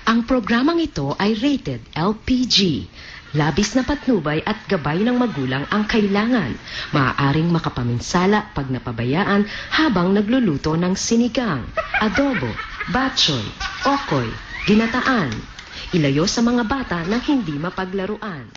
Ang programang ito ay rated LPG. Labis na patnubay at gabay ng magulang ang kailangan. Maaaring makapaminsala pag napabayaan habang nagluluto ng sinigang, adobo, batchoy, okoy, ginataan. Ilayo sa mga bata na hindi mapaglaruan.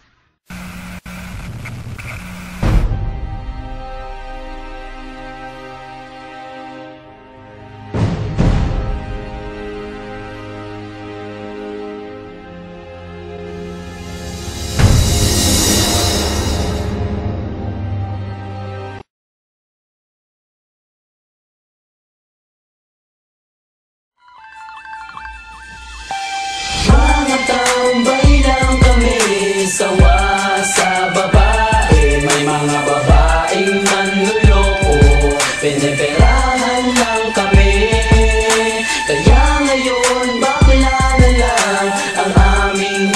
Tambay lang kami, sawa sa babae. May mga babaeng manluloko, piniperahan lang kami. Kaya ngayon bakla na lang ang aming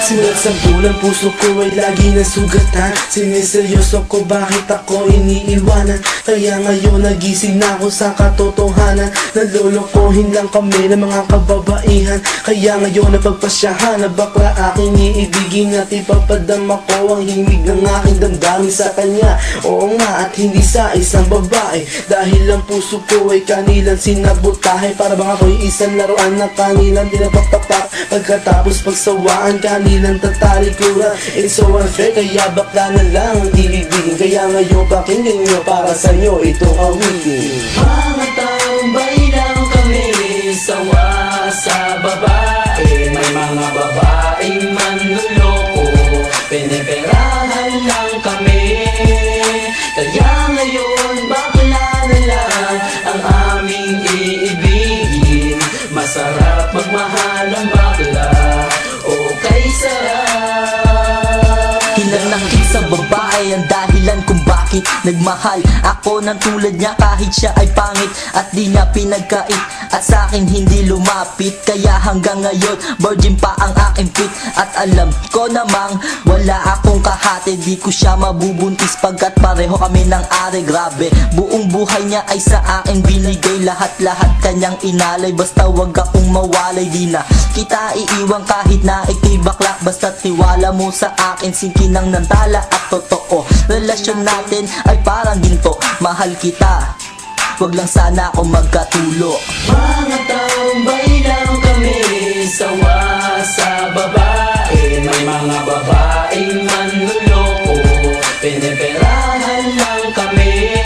sinulat sa bulan, puso ko ay lagi nasugatan. Siniseryoso ko bakit ako iniiwanan. Kaya ngayon nagising na ako sa katotohanan. Nalolokohin lang kami ng mga kababaihan. Kaya ngayon napagpasyahan na bakla aking iibigin at ipapadama ko ang himig ng aking damdamin sa kanya. Oo nga, at hindi sa isang babae, dahil ang puso ko ay kanilang sinabotahe. Para bang ako'y isang laruan na kanilang pinapaktapak. Pagkatapos pagsawaan, kanilang tatalikuran. It's so unfair, kaya bakla na lang ang iibigin. Kaya ngayon pakinggan nyo, para sa inyo itong awitin. Mga tambay lang kami, sawa sa babae. May mga babaeng manluloko, piniperahan lang kami. Kaya ngayon bakla na lang ang aming iibigin. Masarap magmahal ang bakla, okay sarap. Hinanakit sa babae ang dahilan kung bakit nagmahal ako ng tulad niya kahit siya ay pangit at di niya pinagkait at sa akin hindi lumapit. Kaya hanggang ngayon virgin pa ang aking pit at alam ko namang wala akong kahati. Di ko siya mabubuntis pagkat pareho kami ng are. Grabe, buong buhay niya ay sa akin binigay. Lahat-lahat kanyang inalay, basta wag akong mawalay. Di na kita iiwan kahit na ikay bakla, basta tiwala mo sa akin. Sinkinang ng tala at totoo, relasyon natin ay parang ginto. Mahal kita, wag lang sana ako magkatulo. Mga tambay lang kami, sawa sa babae. May mga babaeng manluloko, piniperahan lang kami.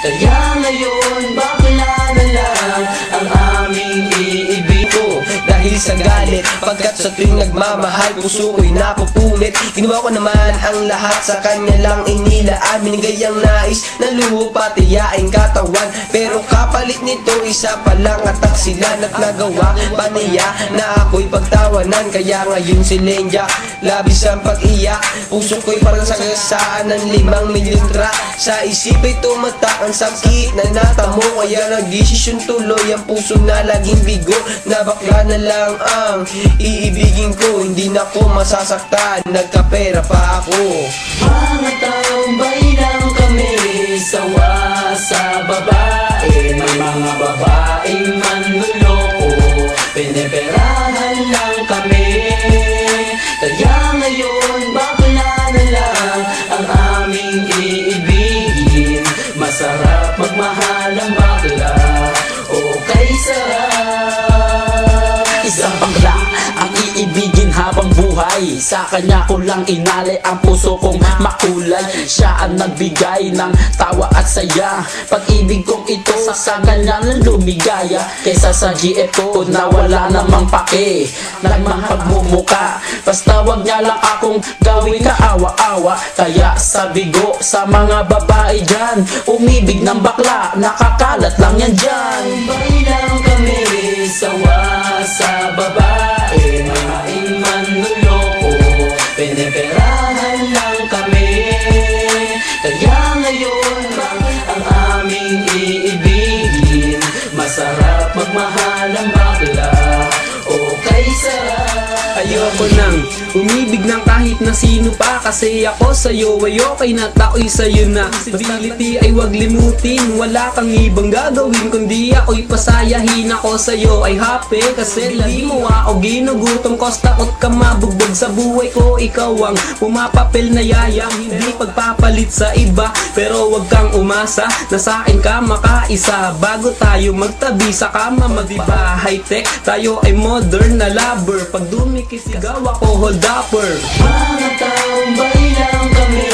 Kaya ngayon bakla na lang ang aming iibig ko. Dahil sa galit, pagkat sa tuwing nagmamahal, puso ko'y napupunit. Ginawa ko naman ang lahat, sa kanya lang inilaan. Binigay ang nais na lupa, tiyaing katawan. Pero kapalit nito, isa pa lang atak sila. Nagawa pa niya na ako'y pagtawanan. Kaya ngayon si Lenja, labis ang pag-iyak. Puso ko'y parang sagasaan ng 5 milyong tra. Sa isip ay tumatak ang sakit na natamo. Kaya nagdesisyon tuloy ang puso na laging bigo, na bakla na lang ang iibigin ko. Hindi na ko masasaktan, nagkapera pa ako. Mga tambay lang kami, sawa sa babae. May mga babaeng manluloko, piniperahan lang kami. Kaya ngayon bakla na lang ang aming iibigin. Masarap magmahal ang bakla, okay sarap. Isang bakla ang iibigin habang buhay. Sa kanya ko lang inalay ang puso kong makulay. Siya ang nagbigay ng tawa at saya. Pag-ibig kong ito sa kanya lang lumigaya. Kaysa sa GF ko na wala namang pake, nagmamagmumuka. Basta wag niya lang akong gawin kaawa-awa. Kaya sabi ko sa mga babae dyan, umibig ng bakla, nakakalat lang yan dyan. Tambay lang kami, sawa sa babae. May manluloko, piniperahan lang kami. Kaya ngayon ang aming iibigin. Masarap magmahal ang bakla, okay sarap. Ayoko nang umibig ng kahit na sino pa, kasi ako sa'yo ay okay na, ako'y sa'yo na. Stability ay wag limutin, wala kang ibang gagawin kundi ako'y pasayahin. Ako sa'yo ay happy kasi di mo ako ginugutom, cause takot ka mabugbog sa buhay ko. Ikaw ang pumapapel na yaya, hindi pagpapalit sa iba. Pero wag kang umasa na sa akin ka makaisa, bago tayo magtabi sa kama magdiba. High-tech, tayo ay modern na lover, pag dumikisigaw ako hold upper. Mga taong bailang kami,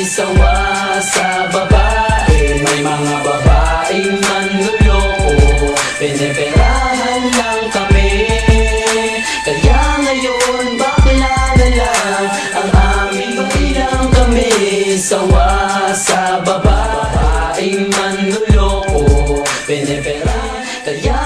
sawa sa babae. May mga babaeng manluloko, piniperahan lang kami. Kaya ngayon bakla na lang ang aming bailang kami, sawa sa babaeng manluloko, piniperahan. Kaya